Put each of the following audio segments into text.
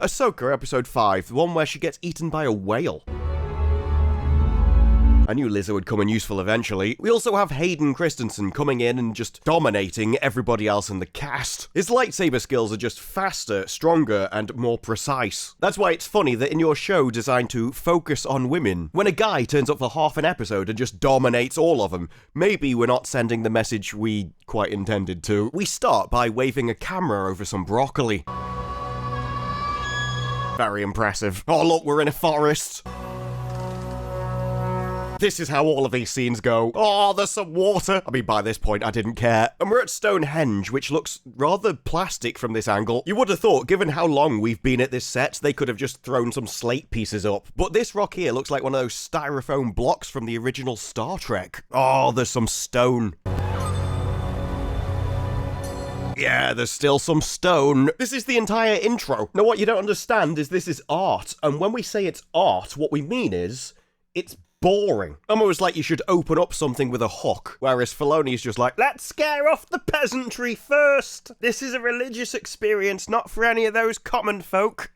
Ahsoka, episode 5, the one where she gets eaten by a whale. I knew Lizzo would come in useful eventually. We also have Hayden Christensen coming in and just dominating everybody else in the cast. His lightsaber skills are just faster, stronger, and more precise. That's why it's funny that in your show designed to focus on women, when a guy turns up for half an episode and just dominates all of them, maybe we're not sending the message we quite intended to. We start by waving a camera over some broccoli. Very impressive. Oh look, we're in a forest. This is how all of these scenes go. Oh, there's some water. I mean, by this point, I didn't care. And we're at Stonehenge, which looks rather plastic from this angle. You would have thought, given how long we've been at this set, they could have just thrown some slate pieces up. But this rock here looks like one of those styrofoam blocks from the original Star Trek. Oh, there's some stone. Yeah, there's still some stone. This is the entire intro. Now, what you don't understand is this is art. And when we say it's art, what we mean is it's boring. Almost like you should open up something with a hook, whereas Filoni is just like, let's scare off the peasantry first. This is a religious experience, not for any of those common folk.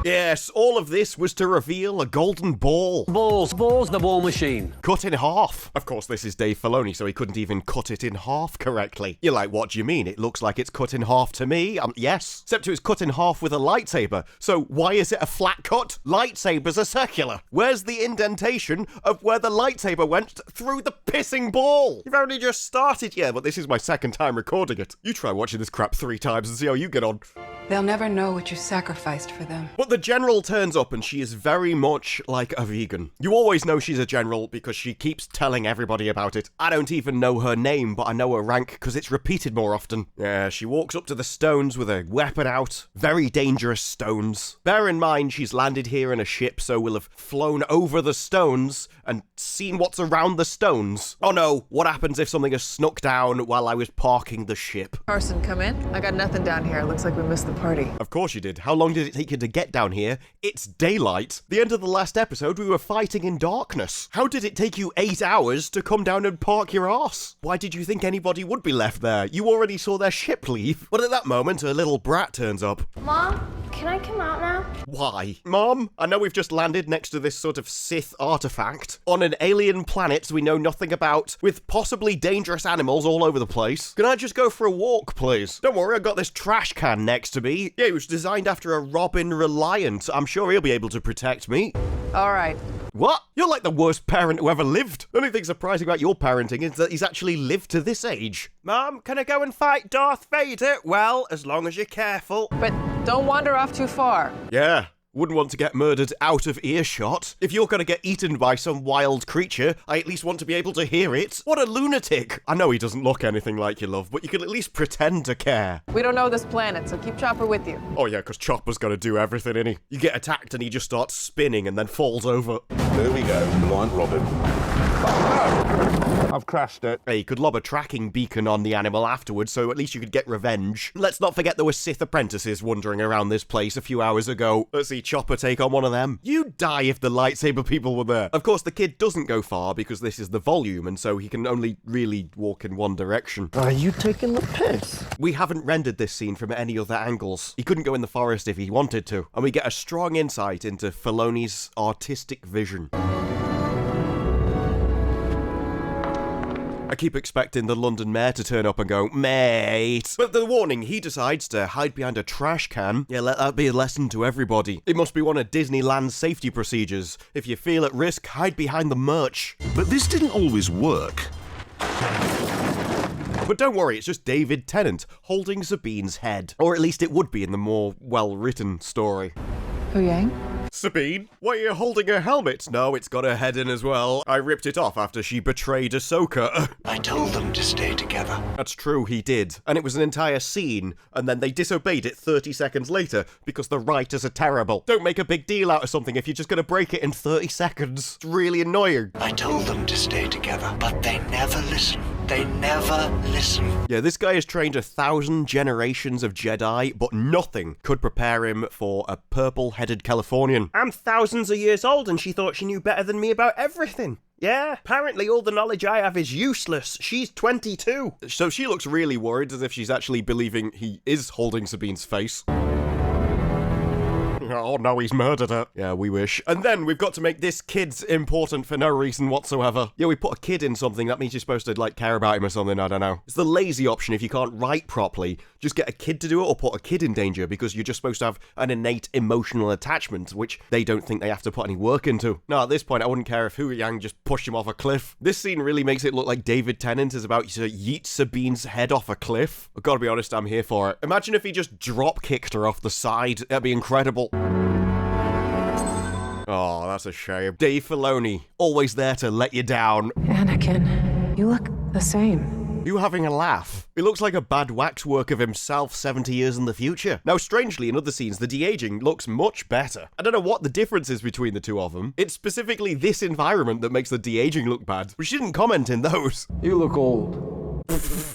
Yes, all of this was to reveal a golden ball. Balls, the ball machine. Cut in half. Of course, this is Dave Filoni, so he couldn't even cut it in half correctly. You're like, what do you mean? It looks like it's cut in half to me. Yes. Except it was cut in half with a lightsaber. So why is it a flat cut? Lightsabers are circular. Where's the indentation of where the lightsaber went through the pissing ball? You've only just started, yeah, but this is my second time recording it. You try watching this crap 3 times and see how you get on. They'll never know what you sacrificed for them. But the general turns up and she is very much like a vegan. You always know she's a general because she keeps telling everybody about it. I don't even know her name, but I know her rank because it's repeated more often. Yeah, she walks up to the stones with a weapon out. Very dangerous stones. Bear in mind she's landed here in a ship, so we'll have flown over the stones and seen what's around the stones. Oh no, what happens if something has snuck down while I was parking the ship? Carson, come in. I got nothing down here. Looks like we missed the party. Of course you did. How long did it take you to get down here? It's daylight. The end of the last episode, we were fighting in darkness. How did it take you 8 hours to come down and park your ass? Why did you think anybody would be left there? You already saw their ship leave. But at that moment, a little brat turns up. Mom, can I come out now? Why? Mom, I know we've just landed next to this sort of Sith artifact on an alien planet we know nothing about, with possibly dangerous animals all over the place. Can I just go for a walk, please? Don't worry, I've got this trash can next to me. Yeah, it was designed after a Robin Reliant. I'm sure he'll be able to protect me. All right. What? You're like the worst parent who ever lived. The only thing surprising about your parenting is that he's actually lived to this age. Mom, can I go and fight Darth Vader? Well, as long as you're careful. But don't wander off too far. Yeah. Wouldn't want to get murdered out of earshot. If you're gonna get eaten by some wild creature, I at least want to be able to hear it. What a lunatic! I know he doesn't look anything like your love, but you can at least pretend to care. We don't know this planet, so keep Chopper with you. Oh yeah, because Chopper's gotta do everything, innit? You get attacked and he just starts spinning and then falls over. There we go, blind Robin. I've crashed it. Hey, you could lob a tracking beacon on the animal afterwards, so at least you could get revenge. Let's not forget there were Sith apprentices wandering around this place a few hours ago. Let's see Chopper take on one of them. You'd die if the lightsaber people were there. Of course, the kid doesn't go far because this is the volume, and so he can only really walk in one direction. Are you taking the piss? We haven't rendered this scene from any other angles. He couldn't go in the forest if he wanted to, and we get a strong insight into Filoni's artistic vision. I keep expecting the London mayor to turn up and go, mate. But the warning, he decides to hide behind a trash can. Yeah, let that be a lesson to everybody. It must be one of Disneyland's safety procedures. If you feel at risk, hide behind the merch. But this didn't always work. But don't worry, it's just David Tennant holding Sabine's head. Or at least it would be in the more well-written story. Hu Yang? Sabine, why are you holding her helmet? No, it's got her head in as well. I ripped it off after she betrayed Ahsoka. I told them to stay together. That's true, he did. And it was an entire scene, and then they disobeyed it 30 seconds later because the writers are terrible. Don't make a big deal out of something if you're just gonna break it in 30 seconds. It's really annoying. I told them to stay together, but they never listen. They never listen. Yeah, this guy has trained 1,000 generations of Jedi, but nothing could prepare him for a purple-headed Californian. I'm thousands of years old and she thought she knew better than me about everything. Yeah, apparently all the knowledge I have is useless. She's 22. So she looks really worried, as if she's actually believing he is holding Sabine's face. oh no, he's murdered her. Yeah, we wish. And then we've got to make this kid's important for no reason whatsoever. Yeah, we put a kid in something, that means you're supposed to, like, care about him or something, I don't know. It's the lazy option if you can't write properly. Just get a kid to do it or put a kid in danger because you're just supposed to have an innate emotional attachment, which they don't think they have to put any work into. No, at this point, I wouldn't care if Hu Yang just pushed him off a cliff. This scene really makes it look like David Tennant is about to yeet Sabine's head off a cliff. I've got to be honest, I'm here for it. Imagine if he just drop-kicked her off the side. That'd be incredible. Oh, that's a shame. Dave Filoni, always there to let you down. Anakin, you look the same. You having a laugh? He looks like a bad waxwork of himself 70 years in the future. Now, strangely, in other scenes, the de-aging looks much better. I don't know what the difference is between the two of them. It's specifically this environment that makes the de-aging look bad. We shouldn't comment in those. You look old.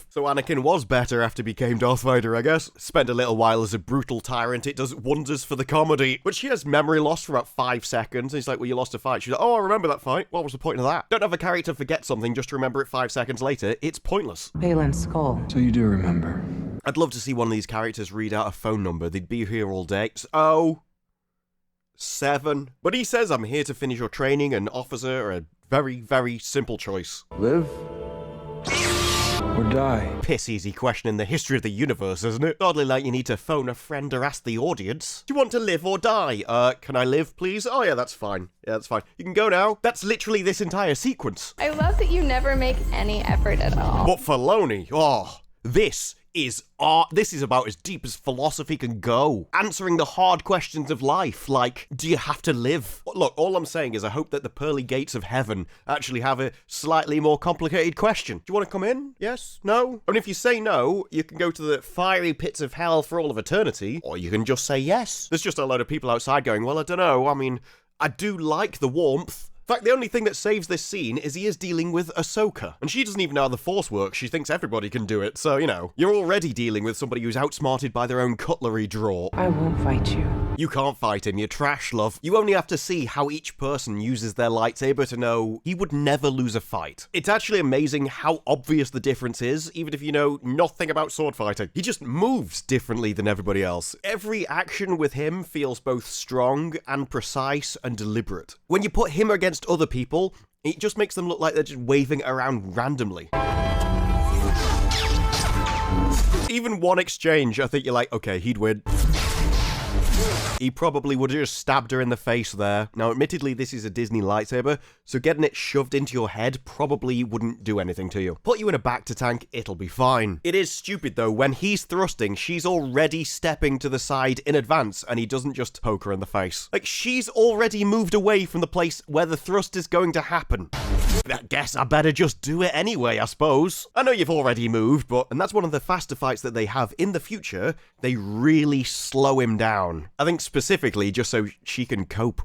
So Anakin was better after he became Darth Vader, I guess. Spent a little while as a brutal tyrant. It does wonders for the comedy. But she has memory loss for about 5 seconds. And he's like, well, you lost a fight. She's like, oh, I remember that fight. What was the point of that? Don't have a character forget something just to remember it 5 seconds later. It's pointless. Balin's skull. So you do remember. I'd love to see one of these characters read out a phone number. They'd be here all day. Oh, 7. But he says, I'm here to finish your training, and officer, a very, very simple choice. Live or die? Piss easy question in the history of the universe, isn't it? Hardly like you need to phone a friend or ask the audience. Do you want to live or die? Can I live, please? Oh yeah, that's fine. Yeah, that's fine. You can go now. That's literally this entire sequence. I love that you never make any effort at all. But Filoni, oh, this is art. This is about as deep as philosophy can go. Answering the hard questions of life, like, do you have to live? Look, all I'm saying is I hope that the pearly gates of heaven actually have a slightly more complicated question. Do you want to come in? Yes? No? And if you say no, you can go to the fiery pits of hell for all of eternity, or you can just say yes. There's just a load of people outside going, well, I don't know. I mean, I do like the warmth. In fact, the only thing that saves this scene is he is dealing with Ahsoka. And she doesn't even know how the Force works. She thinks everybody can do it. So, you know, you're already dealing with somebody who's outsmarted by their own cutlery drawer. I won't fight you. You can't fight him, you're trash, love. You only have to see how each person uses their lightsaber to know he would never lose a fight. It's actually amazing how obvious the difference is, even if you know nothing about sword fighting. He just moves differently than everybody else. Every action with him feels both strong and precise and deliberate. When you put him against other people, it just makes them look like they're just waving around randomly. Even one exchange, I think you're like, okay, he'd win. He probably would have just stabbed her in the face there. Now, admittedly, this is a Disney lightsaber, so getting it shoved into your head probably wouldn't do anything to you. Put you in a Bacta tank, it'll be fine. It is stupid, though. When he's thrusting, she's already stepping to the side in advance, and he doesn't just poke her in the face. Like, she's already moved away from the place where the thrust is going to happen. I guess I better just do it anyway, I suppose. I know you've already moved, but... And that's one of the faster fights that they have in the future. They really slow him down. I think specifically just so she can cope.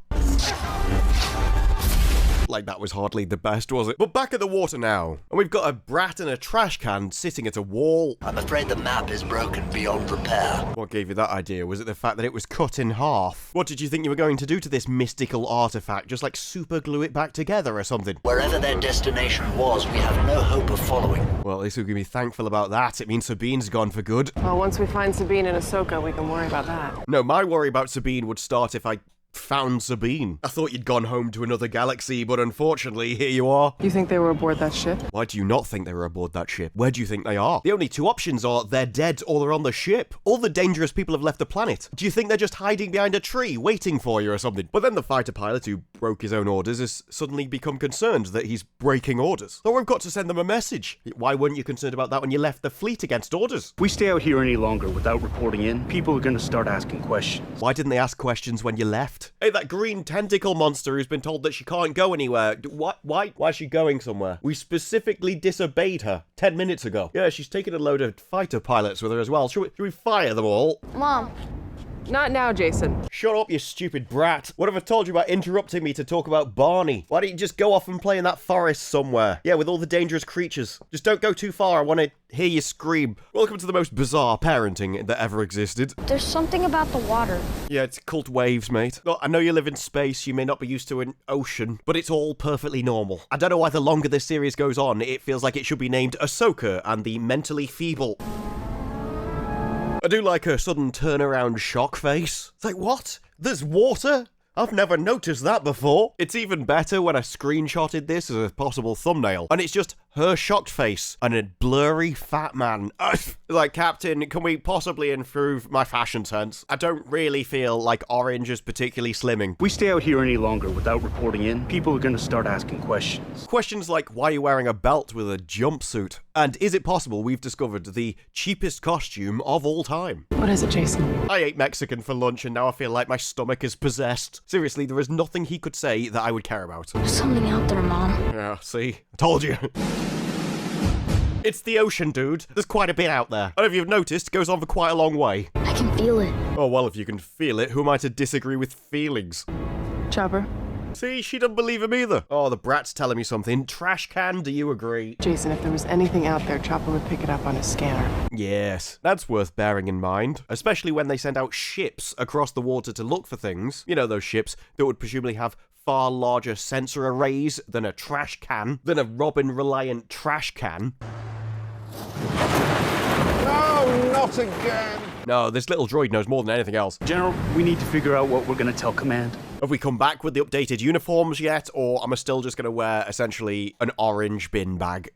Like, that was hardly the best, was it? But back at the water now. And we've got a brat and a trash can sitting at a wall. I'm afraid the map is broken beyond repair. What gave you that idea? Was it the fact that it was cut in half? What did you think you were going to do to this mystical artifact? Just like super glue it back together or something? Wherever their destination was, we have no hope of following. Well, at least we can be thankful about that. It means Sabine's gone for good. Well, once we find Sabine and Ahsoka, we can worry about that. No, my worry about Sabine would start if I found Sabine. I thought you'd gone home to another galaxy, but unfortunately, here you are. You think they were aboard that ship? Why do you not think they were aboard that ship? Where do you think they are? The only two options are they're dead or they're on the ship. All the dangerous people have left the planet. Do you think they're just hiding behind a tree, waiting for you or something? But then the fighter pilot who broke his own orders has suddenly become concerned that he's breaking orders. So we've got to send them a message. Why weren't you concerned about that when you left the fleet against orders? If we stay out here any longer without reporting in, people are going to start asking questions. Why didn't they ask questions when you left? Hey, that green tentacle monster who's been told that she can't go anywhere. Why is she going somewhere? We specifically disobeyed her 10 minutes ago. Yeah, she's taken a load of fighter pilots with her as well. Should we fire them all? Mom. Not now, Jason. Shut up, you stupid brat. What have I told you about interrupting me to talk about Barney? Why don't you just go off and play in that forest somewhere? Yeah, with all the dangerous creatures. Just don't go too far. I want to hear you scream. Welcome to the most bizarre parenting that ever existed. There's something about the water. Yeah, it's cult waves, mate. Look, I know you live in space, you may not be used to an ocean, but it's all perfectly normal. I don't know why the longer this series goes on, it feels like it should be named Ahsoka and the Mentally Feeble. I do like her sudden turnaround shock face. It's like, what? There's water? I've never noticed that before. It's even better when I screenshotted this as a possible thumbnail, and it's just her shocked face and a blurry fat man. Like, Captain, can we possibly improve my fashion sense? I don't really feel like orange is particularly slimming. We stay out here any longer without reporting in, people are going to start asking questions. Questions like, why are you wearing a belt with a jumpsuit? And is it possible we've discovered the cheapest costume of all time? What is it, Jason? I ate Mexican for lunch and now I feel like my stomach is possessed. Seriously, there is nothing he could say that I would care about. There's something out there, Mom. Yeah, see? I told you. It's the ocean, dude. There's quite a bit out there. And if you've noticed, it goes on for quite a long way. I can feel it. Oh, well, if you can feel it, who am I to disagree with feelings? Chopper? See, she doesn't believe him either. Oh, the brat's telling me something. Trash can, do you agree? Jason, if there was anything out there, Chopper would pick it up on his scanner. Yes, that's worth bearing in mind. Especially when they send out ships across the water to look for things. You know, those ships that would presumably have far larger sensor arrays than a trash can, than a Robin-reliant trash can. No, not again. No, this little droid knows more than anything else. General, we need to figure out what we're going to tell Command. Have we come back with the updated uniforms yet, or am I still just going to wear, essentially, an orange bin bag?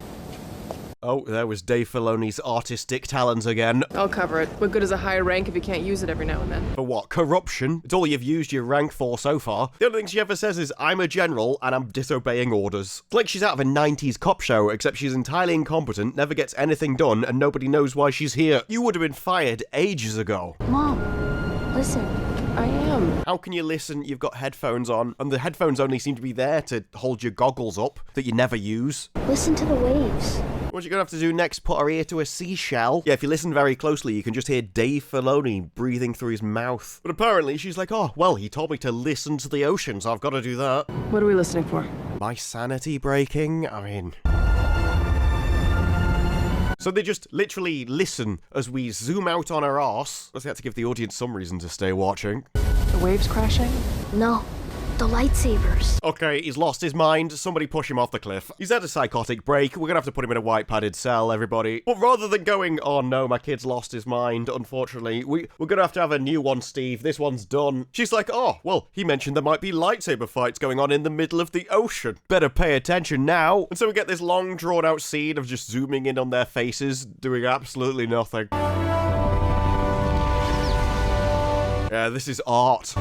Oh, there was Dave Filoni's artistic talent again. I'll cover it. What good is a high rank if you can't use it every now and then? For what? Corruption? It's all you've used your rank for so far. The only thing she ever says is, I'm a general and I'm disobeying orders. It's like she's out of a 90s cop show, except she's entirely incompetent, never gets anything done, and nobody knows why she's here. You would have been fired ages ago. Mom, listen. I am. How can you listen? You've got headphones on, and the headphones only seem to be there to hold your goggles up that you never use. Listen to the waves. What you're gonna have to do next, put her ear to a seashell? Yeah, if you listen very closely, you can just hear Dave Filoni breathing through his mouth. But apparently she's like, oh, well, he told me to listen to the ocean, so I've got to do that. What are we listening for? My sanity breaking? I mean... So they just literally listen as we zoom out on her arse. They had to give the audience some reason to stay watching. The waves crashing? No, the lightsabers. Okay, he's lost his mind. Somebody push him off the cliff. He's had a psychotic break. We're gonna have to put him in a white padded cell, everybody. But rather than going, oh no, my kid's lost his mind, unfortunately, we're gonna have a new one, Steve. This one's done. She's like, oh, well, he mentioned there might be lightsaber fights going on in the middle of the ocean. Better pay attention now. And so we get this long, drawn out scene of just zooming in on their faces, doing absolutely nothing. Yeah, this is art.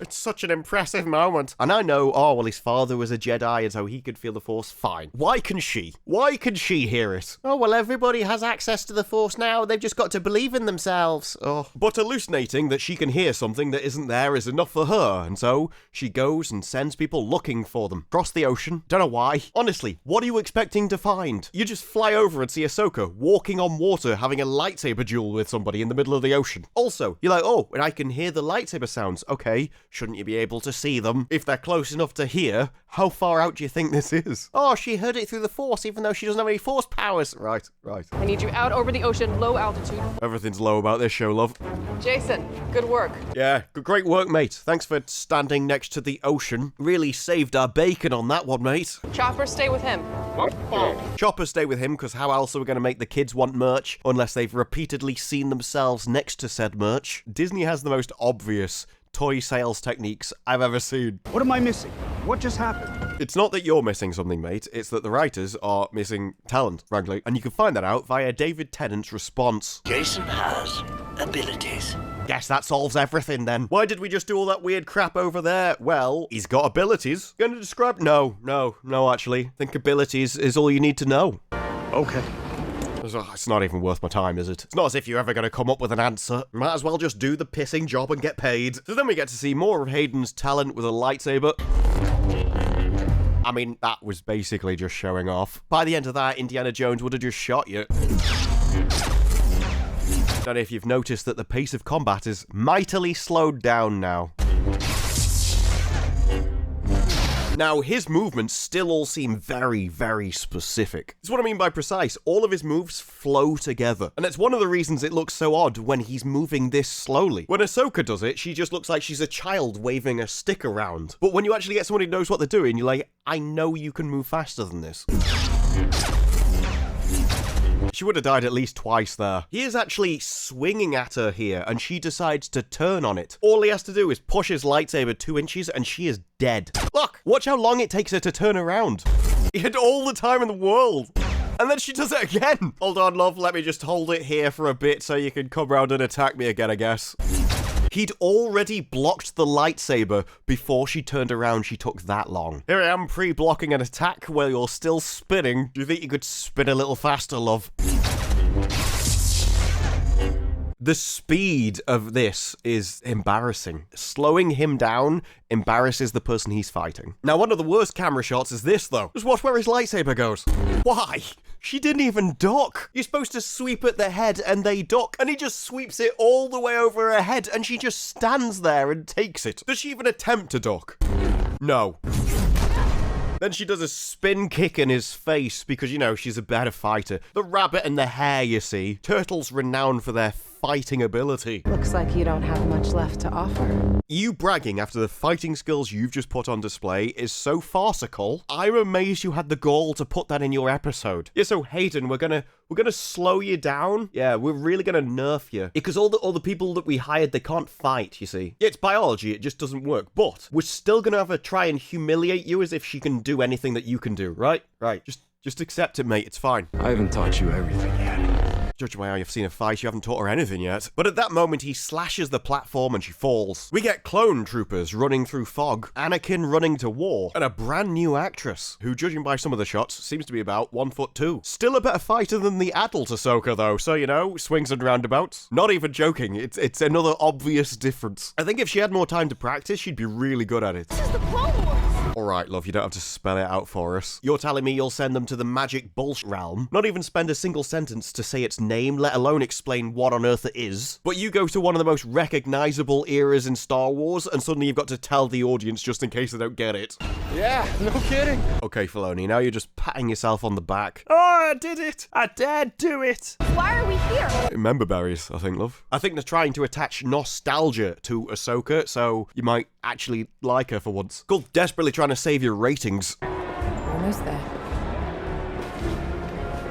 It's such an impressive moment. And I know, oh, well, his father was a Jedi and so he could feel the Force. Fine. Why can she? Why can she hear it? Oh, well, everybody has access to the Force now. They've just got to believe in themselves. Oh. But hallucinating that she can hear something that isn't there is enough for her. And so she goes and sends people looking for them. Across the ocean. Don't know why. Honestly, what are you expecting to find? You just fly over and see Ahsoka walking on water having a lightsaber duel with somebody in the middle of the ocean. Also, you're like, oh, and I can hear the lightsaber sounds. Okay. Shouldn't you be able to see them? If they're close enough to hear, how far out do you think this is? Oh, she heard it through the Force, even though she doesn't have any Force powers. Right. I need you out over the ocean, low altitude. Everything's low about this show, love. Jason, good work. Yeah, great work, mate. Thanks for standing next to the ocean. Really saved our bacon on that one, mate. Chopper, stay with him. Chopper, stay with him, because how else are we going to make the kids want merch unless they've repeatedly seen themselves next to said merch? Disney has the most obvious toy sales techniques I've ever seen. What am I missing? What just happened? It's not that you're missing something, mate. It's that the writers are missing talent, frankly. And you can find that out via David Tennant's response. Jason has abilities. Guess that solves everything then. Why did we just do all that weird crap over there? Well, he's got abilities. Gonna describe? No, actually. I think abilities is all you need to know. Okay. It's not even worth my time, is it? It's not as if you're ever going to come up with an answer. Might as well just do the pissing job and get paid. So then we get to see more of Hayden's talent with a lightsaber. I mean, that was basically just showing off. By the end of that, Indiana Jones would have just shot you. Don't know if you've noticed that the pace of combat is mightily slowed down now. Now, his movements still all seem very, very specific. That's what I mean by precise. All of his moves flow together. And it's one of the reasons it looks so odd when he's moving this slowly. When Ahsoka does it, she just looks like she's a child waving a stick around. But when you actually get someone who knows what they're doing, you're like, I know you can move faster than this. She would have died at least twice there. He is actually swinging at her here, and she decides to turn on it. All he has to do is push his lightsaber 2 inches, and she is dead. Look, watch how long it takes her to turn around. He had all the time in the world. And then she does it again. Hold on, love, let me just hold it here for a bit so you can come round and attack me again, I guess. He'd already blocked the lightsaber before she turned around. She took that long. Here I am pre-blocking an attack while you're still spinning. Do you think you could spin a little faster, love? The speed of this is embarrassing. Slowing him down embarrasses the person he's fighting. Now, one of the worst camera shots is this, though. Just watch where his lightsaber goes. Why? She didn't even duck. You're supposed to sweep at the head and they duck, and he just sweeps it all the way over her head, and she just stands there and takes it. Does she even attempt to duck? No. Then she does a spin kick in his face because, you know, she's a better fighter. The rabbit and the hare, you see. Turtles renowned for their fighting ability. Looks like you don't have much left to offer. You bragging after the fighting skills you've just put on display is so farcical. I'm amazed you had the gall to put that in your episode. Yeah, so Hayden, we're gonna slow you down. Yeah, we're really gonna nerf you. Because all the people that we hired, they can't fight, you see. Yeah, it's biology, it just doesn't work. But we're still gonna have her try and humiliate you as if she can do anything that you can do, right? Right. Just accept it, mate. It's fine. I haven't taught you everything yet. Judging by how you've seen her fight, you haven't taught her anything yet. But at that moment, he slashes the platform and she falls. We get clone troopers running through fog, Anakin running to war, and a brand new actress, who, judging by some of the shots, seems to be about 1'2". Still a better fighter than the adult Ahsoka, though, so, you know, swings and roundabouts. Not even joking, it's another obvious difference. I think if she had more time to practice, she'd be really good at it. This is the Clone Wars. Alright, love, you don't have to spell it out for us. You're telling me you'll send them to the magic bullshit realm, not even spend a single sentence to say its name, let alone explain what on earth it is. But you go to one of the most recognizable eras in Star Wars, and suddenly you've got to tell the audience just in case they don't get it. Yeah, no kidding. Okay, Filoni, now you're just patting yourself on the back. Oh, I did it! I dared do it! Why are we here? Member berries, I think, love. I think they're trying to attach nostalgia to Ahsoka, so you might actually like her for once. Called desperately trying to save your ratings. Almost there.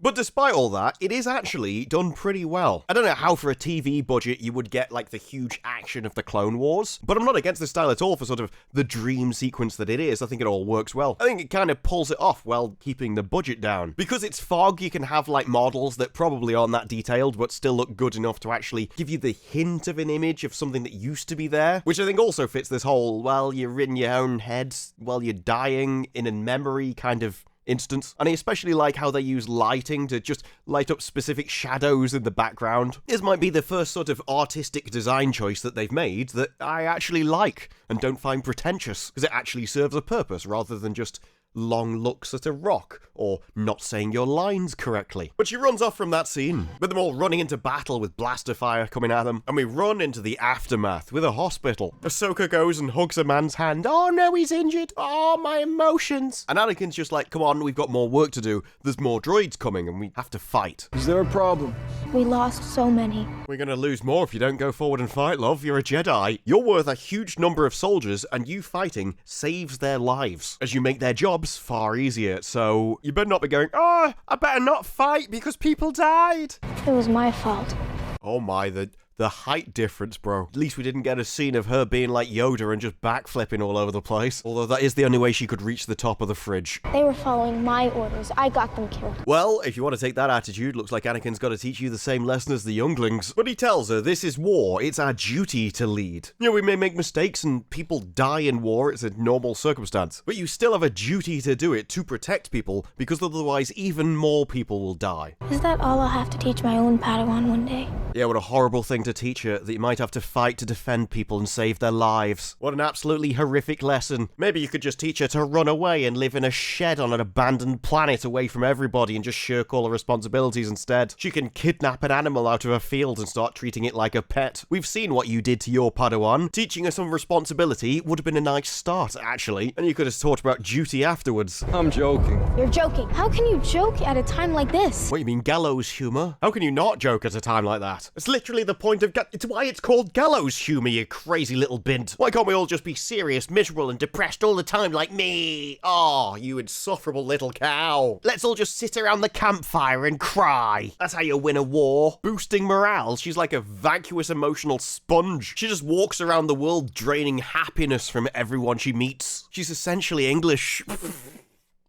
But despite all that, it is actually done pretty well. I don't know how for a TV budget you would get like the huge action of the Clone Wars, but I'm not against the style at all for sort of the dream sequence that it is. I think it all works well. I think it kind of pulls it off while keeping the budget down. Because it's fog, you can have like models that probably aren't that detailed, but still look good enough to actually give you the hint of an image of something that used to be there, which I think also fits this whole, well, you're in your own head while you're dying in a memory kind of instance. And I especially like how they use lighting to just light up specific shadows in the background. This might be the first sort of artistic design choice that they've made that I actually like and don't find pretentious, because it actually serves a purpose rather than just long looks at a rock, or not saying your lines correctly. But she runs off from that scene, with them all running into battle with blaster fire coming at them, and we run into the aftermath with a hospital. Ahsoka goes and hugs a man's hand. Oh no, he's injured. Oh, my emotions. And Anakin's just like, come on, we've got more work to do. There's more droids coming, and we have to fight. Is there a problem? We lost so many. We're gonna lose more if you don't go forward and fight, love. You're a Jedi. You're worth a huge number of soldiers, and you fighting saves their lives, as you make their jobs far easier. So you better not be going, oh, I better not fight because people died. It was my fault. Oh my, the height difference, bro. At least we didn't get a scene of her being like Yoda and just backflipping all over the place. Although that is the only way she could reach the top of the fridge. They were following my orders. I got them killed. Well, if you want to take that attitude, looks like Anakin's got to teach you the same lesson as the younglings. But he tells her this is war. It's our duty to lead. You know, we may make mistakes and people die in war. It's a normal circumstance. But you still have a duty to do it to protect people, because otherwise even more people will die. Is that all I'll have to teach my own Padawan one day? Yeah, what a horrible thing to teach her, that you might have to fight to defend people and save their lives. What an absolutely horrific lesson. Maybe you could just teach her to run away and live in a shed on an abandoned planet away from everybody and just shirk all her responsibilities instead. She can kidnap an animal out of a field and start treating it like a pet. We've seen what you did to your Padawan. Teaching her some responsibility would have been a nice start, actually, and you could have taught about duty afterwards. I'm joking. You're joking. How can you joke at a time like this? What, you mean gallows humor? How can you not joke at a time like that? It's literally the point point of it's why it's called gallows humor, you crazy little bint. Why can't we all just be serious, miserable, and depressed all the time like me? Oh, you insufferable little cow. Let's all just sit around the campfire and cry. That's how you win a war. Boosting morale. She's like a vacuous emotional sponge. She just walks around the world draining happiness from everyone she meets. She's essentially English.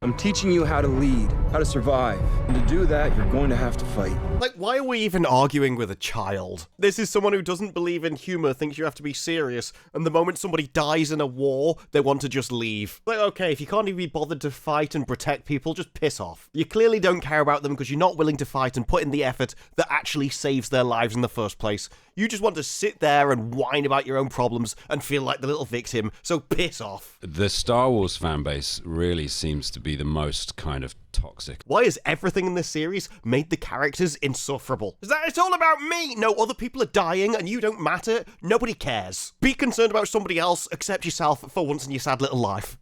I'm teaching you how to lead, how to survive. And to do that, you're going to have to fight. Like, why are we even arguing with a child? This is someone who doesn't believe in humor, thinks you have to be serious, and the moment somebody dies in a war, they want to just leave. Like, okay, if you can't even be bothered to fight and protect people, just piss off. You clearly don't care about them because you're not willing to fight and put in the effort that actually saves their lives in the first place. You just want to sit there and whine about your own problems and feel like the little victim, so piss off. The Star Wars fanbase really seems to be the most kind of toxic. Why has everything in this series made the characters insufferable? Is that it's all about me? No, other people are dying and you don't matter. Nobody cares. Be concerned about somebody else, accept yourself for once in your sad little life.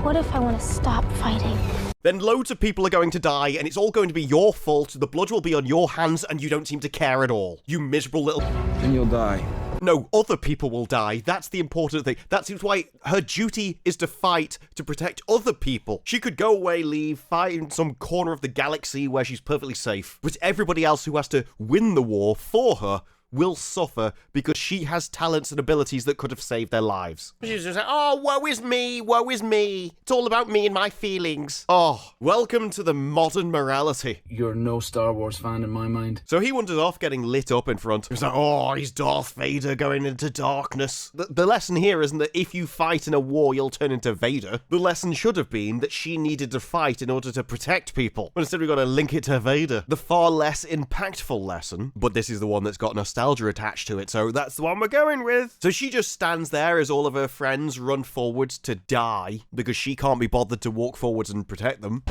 What if I want to stop fighting? Then loads of people are going to die and it's all going to be your fault. The blood will be on your hands and you don't seem to care at all. You miserable little... Then you'll die. No, other people will die. That's the important thing. That seems why her duty is to fight to protect other people. She could go away, leave, fight in some corner of the galaxy where she's perfectly safe. But everybody else who has to win the war for her will suffer because she has talents and abilities that could have saved their lives. She's just like, oh, woe is me, woe is me. It's all about me and my feelings. Oh, welcome to the modern morality. You're no Star Wars fan in my mind. So he wanders off getting lit up in front. He's like, oh, he's Darth Vader going into darkness. The lesson here isn't that if you fight in a war, you'll turn into Vader. The lesson should have been that she needed to fight in order to protect people. But instead we've got to link it to Vader. The far less impactful lesson, but this is the one that's got nostalgia attached to it, so that's the one we're going with. So she just stands there as all of her friends run forwards to die because she can't be bothered to walk forwards and protect them.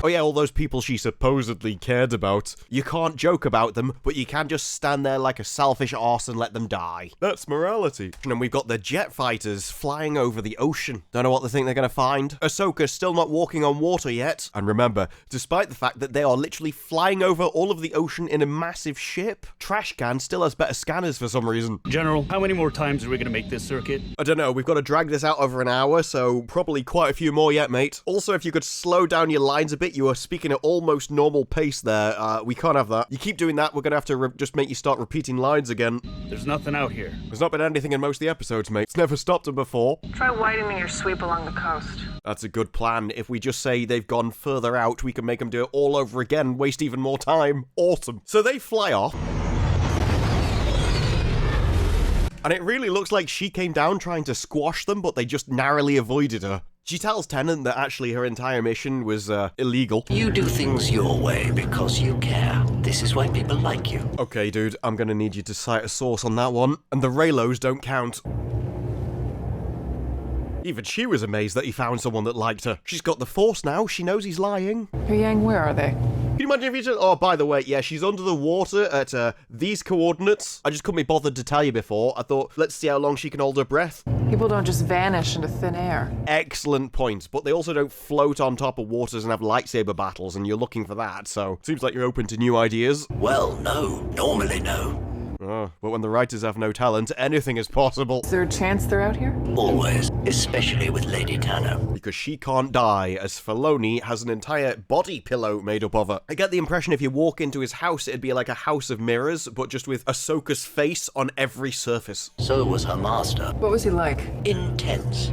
Oh yeah, all those people she supposedly cared about. You can't joke about them, but you can just stand there like a selfish arse and let them die. That's morality. And then we've got the jet fighters flying over the ocean. Don't know what they think they're gonna find. Ahsoka's still not walking on water yet. And remember, despite the fact that they are literally flying over all of the ocean in a massive ship, Trash Can still has better scanners for some reason. General, how many more times are we going to make this circuit? I don't know, we've got to drag this out over an hour, so probably quite a few more yet, mate. Also, if you could slow down your lines a bit, you are speaking at almost normal pace there. We can't have that. You keep doing that, we're gonna have to just make you start repeating lines again. There's nothing out here. There's not been anything in most of the episodes, mate. It's never stopped them before. Try widening your sweep along the coast. That's a good plan. If we just say they've gone further out, we can make them do it all over again, waste even more time. Awesome. So they fly off. And it really looks like she came down trying to squash them, but they just narrowly avoided her. She tells Tennant that actually her entire mission was illegal. You do things your way because you care. This is why people like you. Okay, dude, I'm gonna need you to cite a source on that one. And the Reylos don't count. Even she was amazed that he found someone that liked her. She's got the Force now, she knows he's lying. Yang, where are they? Can you imagine if you just... Oh, by the way, yeah, she's under the water at these coordinates. I just couldn't be bothered to tell you before. I thought, let's see how long she can hold her breath. People don't just vanish into thin air. Excellent point, but they also don't float on top of waters and have lightsaber battles, and you're looking for that, so seems like you're open to new ideas. Well, no. Normally, no. Oh, but when the writers have no talent, anything is possible. Is there a chance they're out here? Always. Especially with Lady Tano. Because she can't die, as Filoni has an entire body pillow made up of her. I get the impression if you walk into his house, it'd be like a house of mirrors, but just with Ahsoka's face on every surface. So was her master. What was he like? Intense.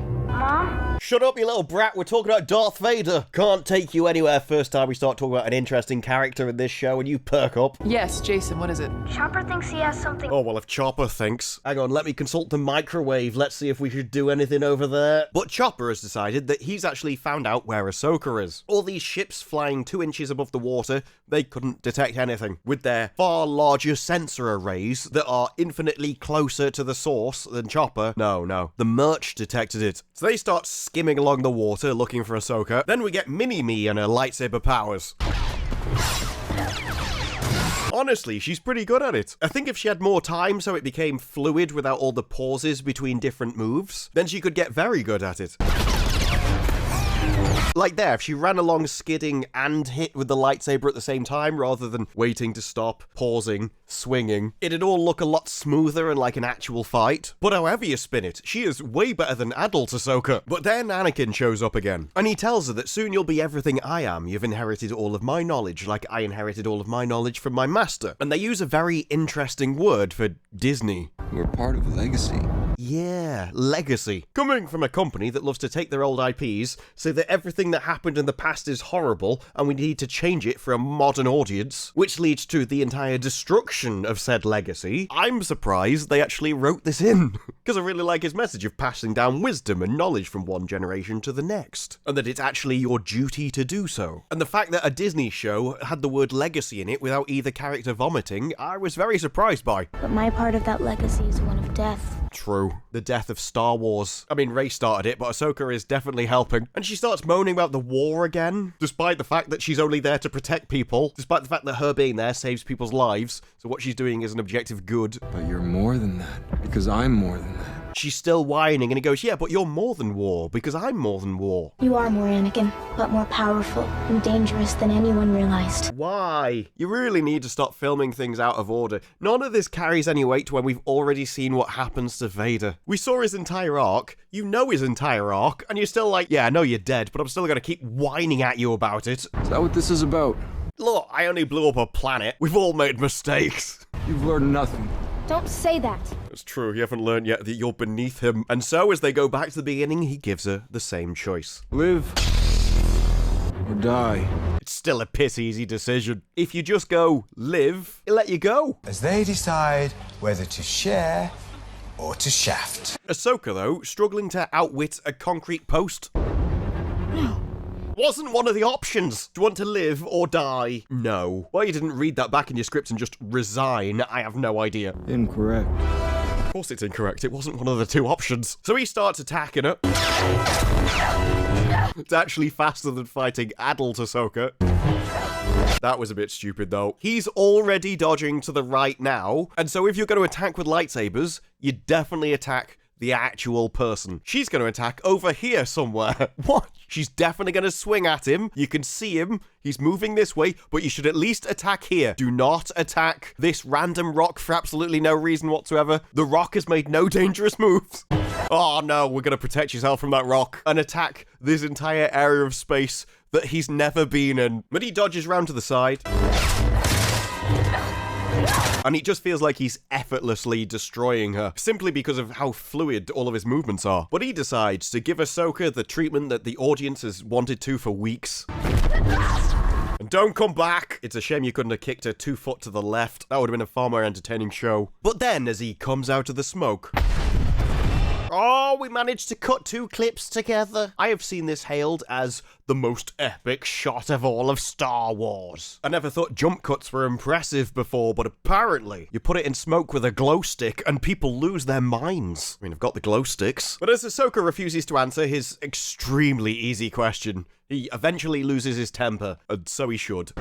Shut up, you little brat. We're talking about Darth Vader. Can't take you anywhere first time we start talking about an interesting character in this show and you perk up. Yes, Jason, what is it? Chopper thinks he has something. Oh, well, if Chopper thinks. Hang on, let me consult the microwave. Let's see if we should do anything over there. But Chopper has decided that he's actually found out where Ahsoka is. All these ships flying 2 inches above the water, they couldn't detect anything. With their far larger sensor arrays that are infinitely closer to the source than Chopper, no, the Merch detected it. So they start skimming along the water looking for Ahsoka. Then we get Mini-Me and her lightsaber powers. Honestly, she's pretty good at it. I think if she had more time so it became fluid without all the pauses between different moves, then she could get very good at it. Like there, if she ran along skidding and hit with the lightsaber at the same time, rather than waiting to stop, pausing, swinging, it'd all look a lot smoother and like an actual fight. But however you spin it, she is way better than adult Ahsoka. But then Anakin shows up again, and he tells her that soon you'll be everything I am. You've inherited all of my knowledge, like I inherited all of my knowledge from my master. And they use a very interesting word for Disney. We're part of a legacy. Yeah, legacy. Coming from a company that loves to take their old IPs, say that everything that happened in the past is horrible and we need to change it for a modern audience, which leads to the entire destruction of said legacy, I'm surprised they actually wrote this in. Because I really like his message of passing down wisdom and knowledge from one generation to the next, and that it's actually your duty to do so. And the fact that a Disney show had the word legacy in it without either character vomiting, I was very surprised by. But my part of that legacy is one of death. True. The death of Star Wars. I mean, Rey started it, but Ahsoka is definitely helping. And she starts moaning about the war again, despite the fact that she's only there to protect people, despite the fact that her being there saves people's lives, so what she's doing is an objective good. But you're more than that, because I'm more than that. She's still whining, and he goes, yeah, but you're more than war, because I'm more than war. You are more Anakin, but more powerful and dangerous than anyone realized. Why? You really need to stop filming things out of order. None of this carries any weight when we've already seen what happens to Vader. We saw his entire arc, you know his entire arc, and you're still like, yeah, I know you're dead, but I'm still gonna keep whining at you about it. Is that what this is about? Look, I only blew up a planet. We've all made mistakes. You've learned nothing. Don't say that. It's true, you haven't learned yet that you're beneath him. And so, as they go back to the beginning, he gives her the same choice. Live or die. It's still a piss easy decision. If you just go, live, he'll let you go. As they decide whether to share or to shaft. Ahsoka, though, struggling to outwit a concrete post. No. Wasn't one of the options. Do you want to live or die? No. Why you didn't read that back in your script and just resign, I have no idea. Incorrect. Of course it's incorrect. It wasn't one of the two options. So he starts attacking her. It's actually faster than fighting adult Ahsoka. That was a bit stupid, though. He's already dodging to the right now, and so if you're going to attack with lightsabers, you definitely attack the actual person. She's going to attack over here somewhere. What? She's definitely going to swing at him. You can see him. He's moving this way, but you should at least attack here. Do not attack this random rock for absolutely no reason whatsoever. The rock has made no dangerous moves. Oh no, we're going to protect yourself from that rock and attack this entire area of space that he's never been in. But he dodges round to the side. And it just feels like he's effortlessly destroying her, simply because of how fluid all of his movements are. But he decides to give Ahsoka the treatment that the audience has wanted to for weeks. And don't come back! It's a shame you couldn't have kicked her 2 foot to the left. That would have been a far more entertaining show. But then, as he comes out of the smoke... Oh, we managed to cut 2 clips together. I have seen this hailed as the most epic shot of all of Star Wars. I never thought jump cuts were impressive before, but apparently you put it in smoke with a glow stick and people lose their minds. I mean, I've got the glow sticks. But as Ahsoka refuses to answer his extremely easy question, he eventually loses his temper, and so he should.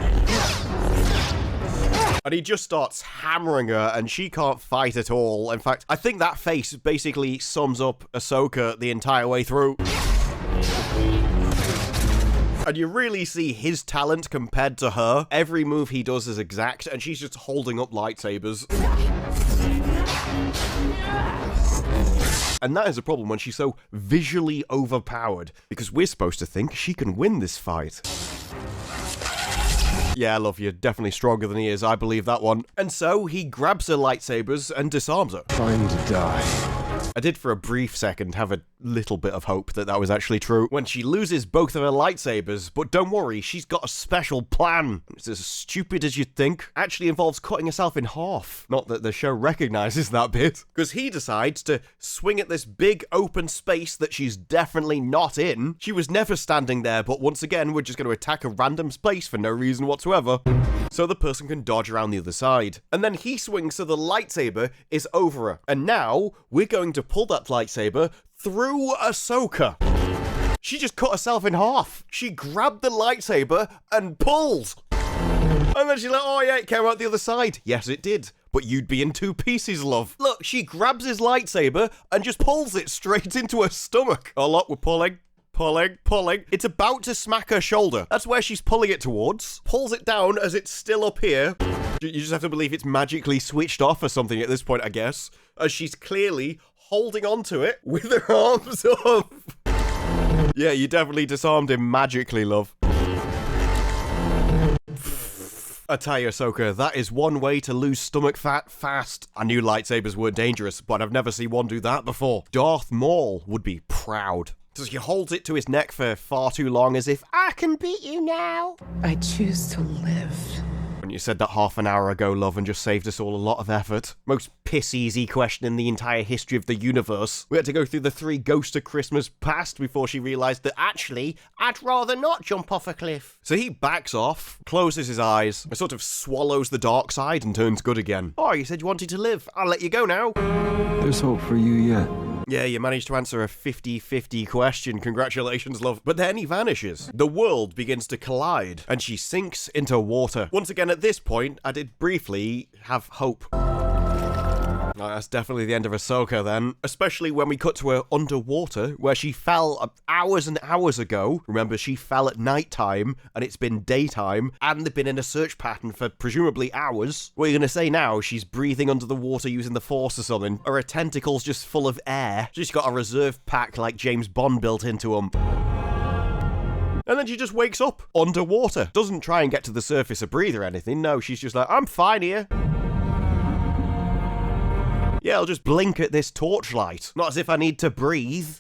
And he just starts hammering her, and she can't fight at all. In fact, I think that face basically sums up Ahsoka the entire way through. And you really see his talent compared to her. Every move he does is exact, and she's just holding up lightsabers. And that is a problem when she's so visually overpowered, because we're supposed to think she can win this fight. Yeah, I love you. Definitely stronger than he is. I believe that one. And so he grabs her lightsabers and disarms her. Trying to die. I did for a brief second have a little bit of hope that that was actually true. When she loses both of her lightsabers, but don't worry, she's got a special plan. It's as stupid as you'd think. Actually involves cutting herself in half. Not that the show recognizes that bit. Because he decides to swing at this big open space that she's definitely not in. She was never standing there, but once again, we're just going to attack a random space for no reason whatsoever. So the person can dodge around the other side. And then he swings so the lightsaber is over her. And now, we're going to pull that lightsaber through Ahsoka. She just cut herself in half. She grabbed the lightsaber and pulled. And then she's like, oh yeah, it came out the other side. Yes, it did. But you'd be in 2 pieces, love. Look, she grabs his lightsaber and just pulls it straight into her stomach. Oh look, we're pulling. Pulling, pulling. It's about to smack her shoulder. That's where she's pulling it towards. Pulls it down as it's still up here. You just have to believe it's magically switched off or something at this point, I guess. As she's clearly holding on to it with her arms up. Yeah, you definitely disarmed him magically, love. I tell you, Ahsoka, that is one way to lose stomach fat fast. I knew lightsabers weren't dangerous, but I've never seen one do that before. Darth Maul would be proud. So he holds it to his neck for far too long as if, I can beat you now. I choose to live. When you said that half an hour ago, love, and just saved us all a lot of effort. Most piss-easy question in the entire history of the universe. We had to go through the 3 Ghosts of Christmas Past before she realised that, actually, I'd rather not jump off a cliff. So he backs off, closes his eyes, and sort of swallows the dark side and turns good again. Oh, you said you wanted to live. I'll let you go now. There's hope for you yet. Yeah, you managed to answer a 50-50 question. Congratulations, love. But then he vanishes. The world begins to collide, and she sinks into water. Once again, at this point, I did briefly have hope. Oh, that's definitely the end of Ahsoka then. Especially when we cut to her underwater, where she fell hours and hours ago. Remember, she fell at night time, and it's been daytime, and they've been in a search pattern for presumably hours. What are you going to say now? She's breathing under the water using the Force or something? Or her tentacles just full of air? She's got a reserve pack like James Bond built into them. And then she just wakes up underwater. Doesn't try and get to the surface or breathe or anything. No, she's just like, I'm fine here. Yeah, I'll just blink at this torchlight. Not as if I need to breathe.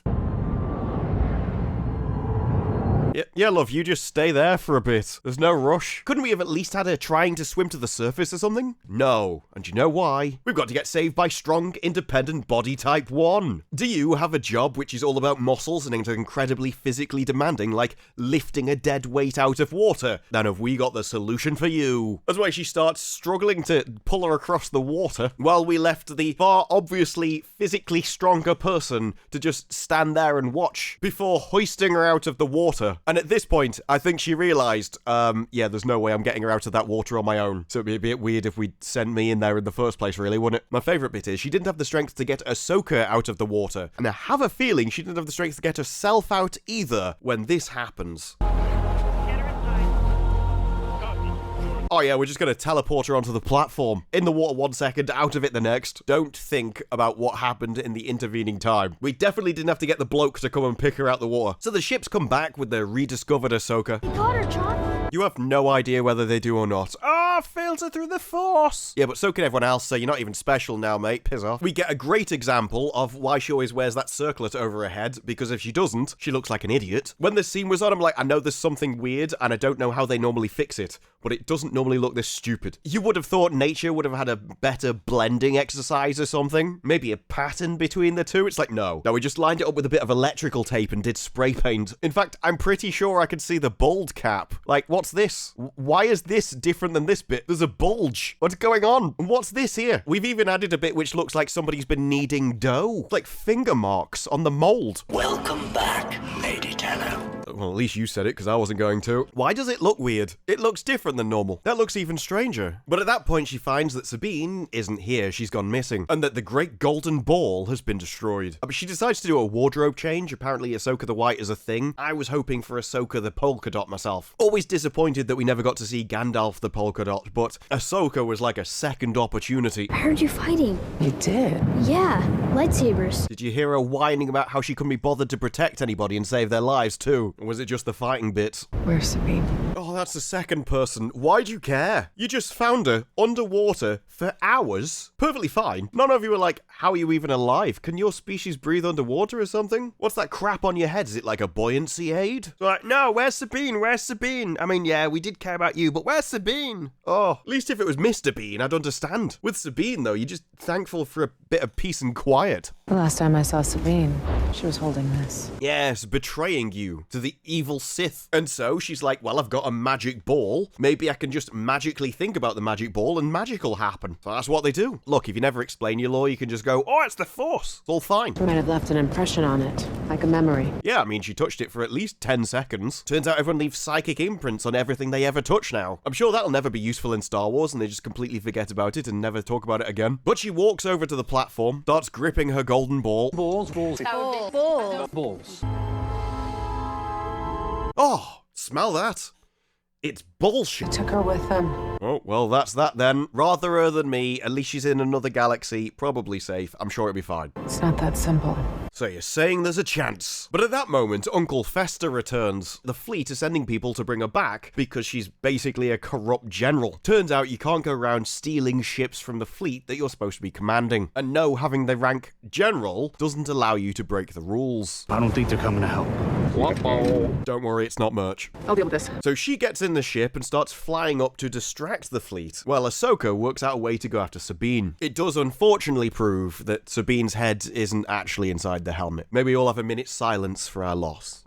Yeah, love, you just stay there for a bit. There's no rush. Couldn't we have at least had her trying to swim to the surface or something? No. And you know why? We've got to get saved by strong, independent body type 1. Do you have a job which is all about muscles and incredibly physically demanding, like lifting a dead weight out of water? Then have we got the solution for you? That's why she starts struggling to pull her across the water, while we left the far obviously physically stronger person to just stand there and watch, before hoisting her out of the water. And at this point, I think she realised, yeah, there's no way I'm getting her out of that water on my own. So it'd be a bit weird if we'd sent me in there in the first place, really, wouldn't it? My favourite bit is she didn't have the strength to get Ahsoka out of the water. And I have a feeling she didn't have the strength to get herself out either when this happens. Oh yeah, we're just going to teleport her onto the platform. In the water 1 second, out of it the next. Don't think about what happened in the intervening time. We definitely didn't have to get the bloke to come and pick her out the water. So the ships come back with the rediscovered Ahsoka. We got her, John. You have no idea whether they do or not. Ah, filter through the Force. Yeah, but so can everyone else, so you're not even special now, mate. Piss off. We get a great example of why she always wears that circlet over her head, because if she doesn't, she looks like an idiot. When the scene was on, I'm like, I know there's something weird, and I don't know how they normally fix it, but it doesn't normally look this stupid. You would have thought nature would have had a better blending exercise or something. Maybe a pattern between the two. It's like, no, we just lined it up with a bit of electrical tape and did spray paint. In fact, I'm pretty sure I could see the bulge cap. Like, what's this? Why is this different than this bit? There's a bulge. What's going on? And what's this here? We've even added a bit which looks like somebody's been kneading dough. Like finger marks on the mold. Welcome back, Lady Tano. Well, at least you said it, because I wasn't going to. Why does it look weird? It looks different than normal. That looks even stranger. But at that point, she finds that Sabine isn't here. She's gone missing. And that the Great Golden Ball has been destroyed. But she decides to do a wardrobe change. Apparently, Ahsoka the White is a thing. I was hoping for Ahsoka the Polka Dot myself. Always disappointed that we never got to see Gandalf the Polka Dot, but Ahsoka was like a second opportunity. I heard you fighting. You did? Yeah, lightsabers. Did you hear her whining about how she couldn't be bothered to protect anybody and save their lives too? Or was it just the fighting bits? Where's Sabine? Oh, that's the second person. Why'd you care? You just found her underwater for hours. Perfectly fine. None of you were like, how are you even alive? Can your species breathe underwater or something? What's that crap on your head? Is it like a buoyancy aid? Like, no, where's Sabine? Where's Sabine? I mean, yeah, we did care about you, but where's Sabine? Oh, at least if it was Mr. Bean, I'd understand. With Sabine, though, you're just thankful for a bit of peace and quiet. The last time I saw Sabine, she was holding this. Yes, betraying you to the evil Sith. And so she's like, well, I've got a magic ball. Maybe I can just magically think about the magic ball and magic will happen. So that's what they do. Look, if you never explain your lore, you can just go, oh, it's the Force. It's all fine. Might have left an impression on it, like a memory. Yeah, I mean, she touched it for at least 10 seconds. Turns out everyone leaves psychic imprints on everything they ever touch now. I'm sure that'll never be useful in Star Wars and they just completely forget about it and never talk about it again. But she walks over to the platform, starts gripping her golden ball. Balls. Balls. Oh, smell that. It's bullshit. Took her with them. Oh, well, that's that then. Rather her than me. At least she's in another galaxy. Probably safe. I'm sure it'll be fine. It's not that simple. So you're saying there's a chance. But at that moment, Uncle Fester returns. The fleet is sending people to bring her back because she's basically a corrupt general. Turns out you can't go around stealing ships from the fleet that you're supposed to be commanding. And no, having the rank general doesn't allow you to break the rules. I don't think they're coming to help. Don't worry, it's not merch. I'll deal with this. So she gets in the ship and starts flying up to distract the fleet, while Ahsoka works out a way to go after Sabine. It does unfortunately prove that Sabine's head isn't actually inside the helmet. Maybe we'll have a minute's silence for our loss.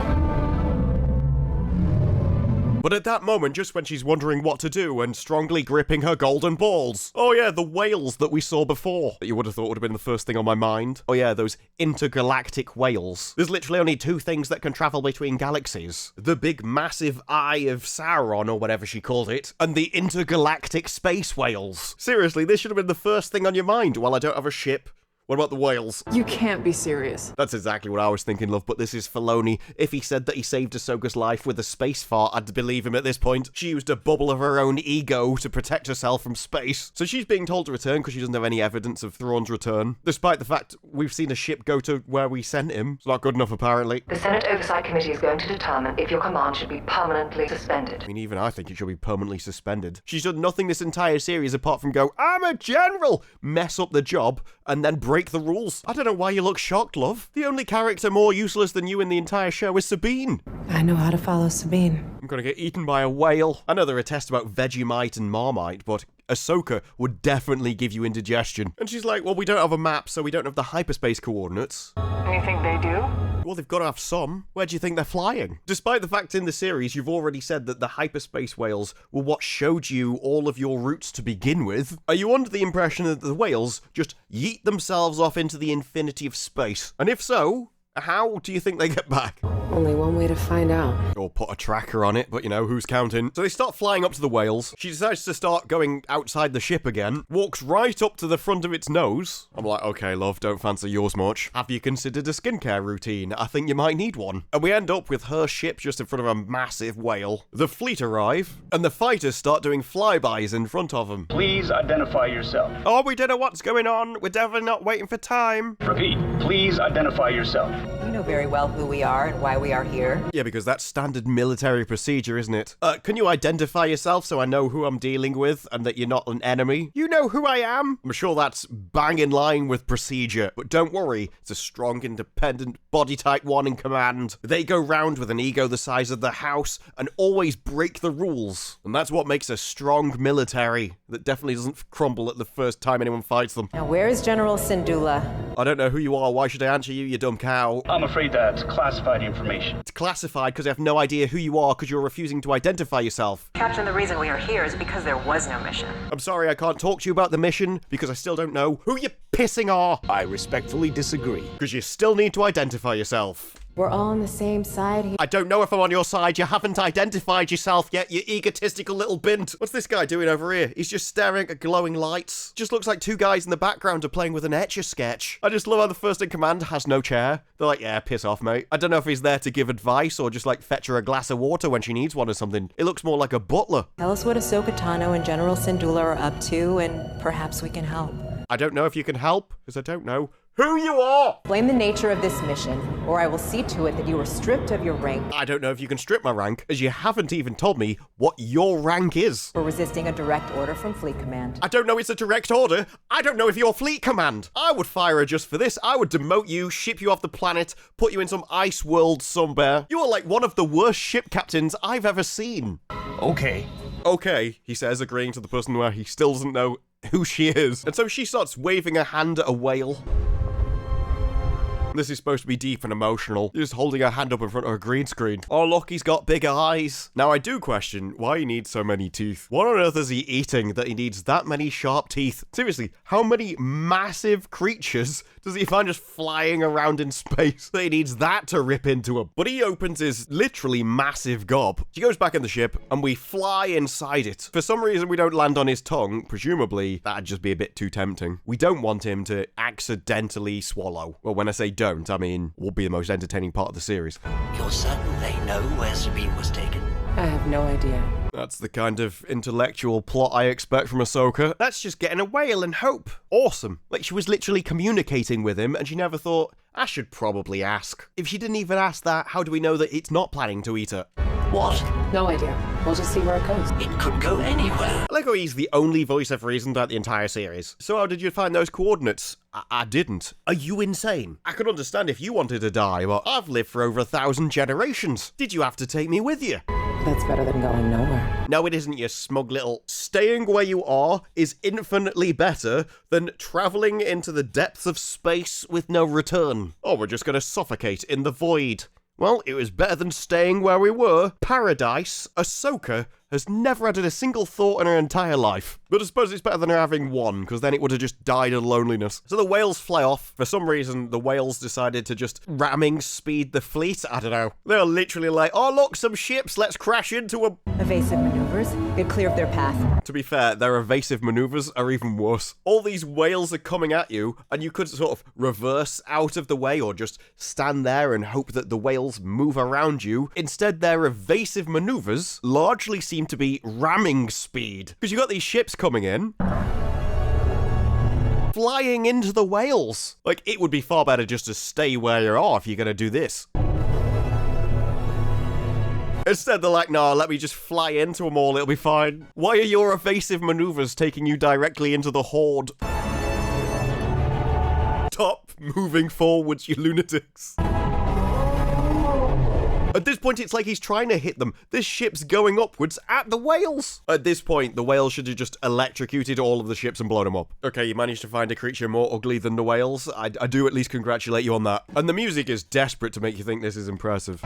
But at that moment, just when she's wondering what to do and strongly gripping her golden balls. Oh yeah, the whales that we saw before. That you would have thought would have been the first thing on my mind. Oh yeah, those intergalactic whales. There's literally only two things that can travel between galaxies. The big massive eye of Sauron, or whatever she called it, and the intergalactic space whales. Seriously, this should have been the first thing on your mind. Well, I don't have a ship. What about the whales? You can't be serious. That's exactly what I was thinking, love, but this is Filoni. If he said that he saved Ahsoka's life with a space fart, I'd believe him at this point. She used a bubble of her own ego to protect herself from space. So she's being told to return because she doesn't have any evidence of Thrawn's return. Despite the fact we've seen a ship go to where we sent him. It's not good enough, apparently. The Senate Oversight Committee is going to determine if your command should be permanently suspended. I mean, even I think it should be permanently suspended. She's done nothing this entire series apart from go, I'm a general, mess up the job, and then break the rules. I don't know why you look shocked, love. The only character more useless than you in the entire show is Sabine. I know how to follow Sabine. I'm gonna get eaten by a whale. I know there are tests about Vegemite and Marmite, but Ahsoka would definitely give you indigestion. And she's like, well, we don't have a map, so we don't have the hyperspace coordinates. And you think they do? Well, they've got to have some. Where do you think they're flying? Despite the fact in the series, you've already said that the hyperspace whales were what showed you all of your routes to begin with. Are you under the impression that the whales just yeet themselves off into the infinity of space? And if so, how do you think they get back? Only one way to find out. Or put a tracker on it, but you know, who's counting? So they start flying up to the whales. She decides to start going outside the ship again, walks right up to the front of its nose. I'm like, okay, love, don't fancy yours much. Have you considered a skincare routine? I think you might need one. And we end up with her ship just in front of a massive whale. The fleet arrive, and the fighters start doing flybys in front of them. Please identify yourself. Oh, we don't know what's going on. We're definitely not waiting for time. Repeat, please identify yourself. You know very well who we are and why we are here. Yeah, because that's standard military procedure, isn't it? Can you identify yourself so I know who I'm dealing with and that you're not an enemy? You know who I am? I'm sure that's bang in line with procedure. But don't worry, it's a strong, independent, body type one in command. They go round with an ego the size of the house and always break the rules. And that's what makes a strong military that definitely doesn't crumble at the first time anyone fights them. Now, where is General Syndulla? I don't know who you are. Why should I answer you, you dumb cow? I'm afraid that's classified information. It's classified because I have no idea who you are because you're refusing to identify yourself. Captain, the reason we are here is because there was no mission. I'm sorry, I can't talk to you about the mission because I still don't know who you pissing are. I respectfully disagree. Because you still need to identify yourself. We're all on the same side here. I don't know if I'm on your side. You haven't identified yourself yet, you egotistical little bint. What's this guy doing over here? He's just staring at glowing lights. Just looks like two guys in the background are playing with an Etch-a-Sketch. I just love how the first in command has no chair. They're like, yeah, piss off, mate. I don't know if he's there to give advice or just like fetch her a glass of water when she needs one or something. It looks more like a butler. Tell us what Ahsoka Tano and General Syndulla are up to, and perhaps we can help. I don't know if you can help, because I don't know who you are! Blame the nature of this mission, or I will see to it that you are stripped of your rank I don't know if you can strip my rank, as you haven't even told me what your rank is. for resisting a direct order from Fleet Command. I don't know it's a direct order. I don't know if you're fleet command. I would fire her just for this. I would demote you, ship you off the planet, put you in some ice world somewhere. You are like one of the worst ship captains I've ever seen. Okay. Okay, he says, agreeing to the person where he still doesn't know who she is. And so she starts waving her hand at a whale. This is supposed to be deep and emotional. Just holding her hand up in front of a green screen. Oh, look, he's got big eyes. Now, I do question why he needs so many teeth. What on earth is he eating that he needs that many sharp teeth? Seriously, how many massive creatures does he find just flying around in space that he needs that to rip into him? But he opens his literally massive gob. She goes back in the ship, and we fly inside it. For some reason, we don't land on his tongue. Presumably, that'd just be a bit too tempting. We don't want him to accidentally swallow. Well, when I say don't, I mean, would be the most entertaining part of the series. You're certain they know where Sabine was taken? I have no idea. That's the kind of intellectual plot I expect from Ahsoka. That's just getting a whale and hope. Awesome. Like, she was literally communicating with him, and she never thought, I should probably ask. If she didn't even ask that, how do we know that it's not planning to eat her? What? No idea. We'll just see where it goes. It could go anywhere. I like how he's the only voice I've reasoned throughout the entire series. So how did you find those coordinates? I didn't. Are you insane? I could understand if you wanted to die, but I've lived for over 1,000 generations. Did you have to take me with you? That's better than going nowhere. No, it isn't, you smug little... Staying where you are is infinitely better than travelling into the depths of space with no return. Oh, we're just gonna suffocate in the void. Well, it was better than staying where we were. Paradise, Ahsoka, has never had a single thought in her entire life. But I suppose it's better than her having one, because then it would have just died of loneliness. So the whales fly off. For some reason, the whales decided to just ramming speed the fleet. I don't know. They're literally like, oh look, some ships, let's crash into them. Evasive maneuvers. It cleared their path. To be fair, their evasive maneuvers are even worse. All these whales are coming at you, and you could sort of reverse out of the way or just stand there and hope that the whales move around you. Instead, their evasive maneuvers largely seem to be ramming speed. Because you got these ships coming in, flying into the whales. Like, it would be far better just to stay where you are if you're going to do this. Instead, they're like, no, let me just fly into them all, it'll be fine. Why are your evasive maneuvers taking you directly into the horde? Stop moving forwards, you lunatics. At this point, it's like he's trying to hit them. This ship's going upwards at the whales. At this point, the whales should have just electrocuted all of the ships and blown them up. Okay, you managed to find a creature more ugly than the whales. I do at least congratulate you on that. And the music is desperate to make you think this is impressive.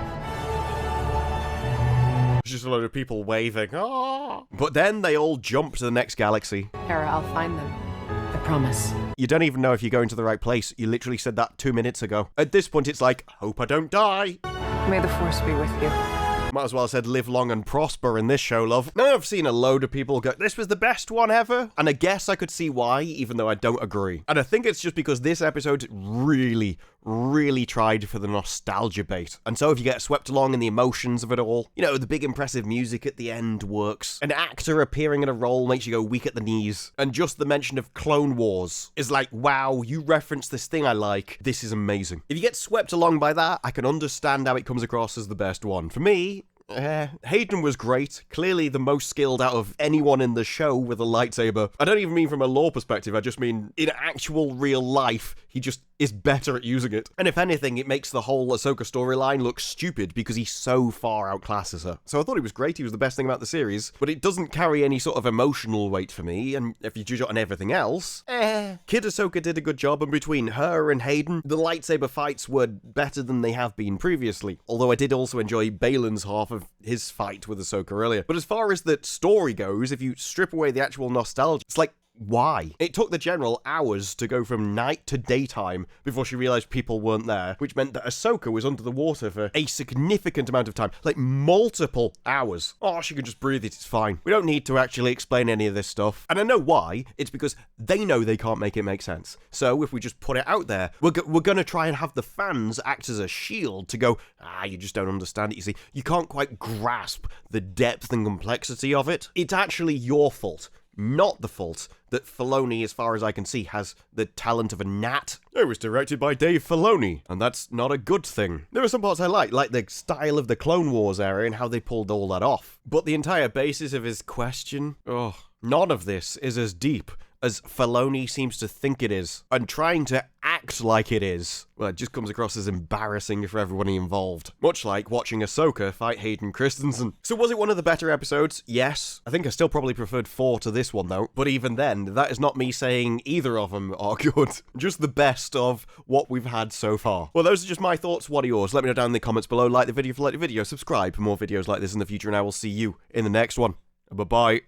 It's just a load of people waving. Ah! But then they all jump to the next galaxy. Hera, I'll find them. I promise. You don't even know if you're going to the right place. You literally said that 2 minutes ago. At this point, it's like, hope I don't die. May the Force be with you. Might as well have said live long and prosper in this show, love. Now I've seen a load of people go, this was the best one ever. And I guess I could see why, even though I don't agree. And I think it's just because this episode really tried for the nostalgia bait. And so if you get swept along in the emotions of it all, you know, the big impressive music at the end works. An actor appearing in a role makes you go weak at the knees. And just the mention of Clone Wars is like, wow, you referenced this thing I like. This is amazing. If you get swept along by that, I can understand how it comes across as the best one. For me, Hayden was great, clearly the most skilled out of anyone in the show with a lightsaber. I don't even mean from a lore perspective, I just mean in actual real life, he just is better at using it. And if anything, it makes the whole Ahsoka storyline look stupid because he so far outclasses her. So I thought he was great, he was the best thing about the series, but it doesn't carry any sort of emotional weight for me, and if you judge it on everything else, Kid Ahsoka did a good job, and between her and Hayden, the lightsaber fights were better than they have been previously. Although I did also enjoy Balin's half of his fight with Ahsoka earlier. But as far as the story goes, if you strip away the actual nostalgia, it's like, why? It took the general hours to go from night to daytime before she realized people weren't there, which meant that Ahsoka was under the water for a significant amount of time, like multiple hours. Oh, she can just breathe it, it's fine. We don't need to actually explain any of this stuff. And I know why. It's because they know they can't make it make sense. So if we just put it out there, we're going to try and have the fans act as a shield to go, you just don't understand it, you see. You can't quite grasp the depth and complexity of it. It's actually your fault. Not the fault that Filoni, as far as I can see, has the talent of a gnat. It was directed by Dave Filoni, and that's not a good thing. There are some parts I like the style of the Clone Wars era and how they pulled all that off. But the entire basis of his question, none of this is as deep as Filoni seems to think it is, and trying to act like it is. Well, it just comes across as embarrassing for everybody involved. Much like watching Ahsoka fight Hayden Christensen. So was it one of the better episodes? Yes. I think I still probably preferred 4 to this one though. But even then, that is not me saying either of them are good. Just the best of what we've had so far. Well, those are just my thoughts. What are yours? Let me know down in the comments below. Like the video if you like the video. Subscribe for more videos like this in the future, and I will see you in the next one. Bye-bye.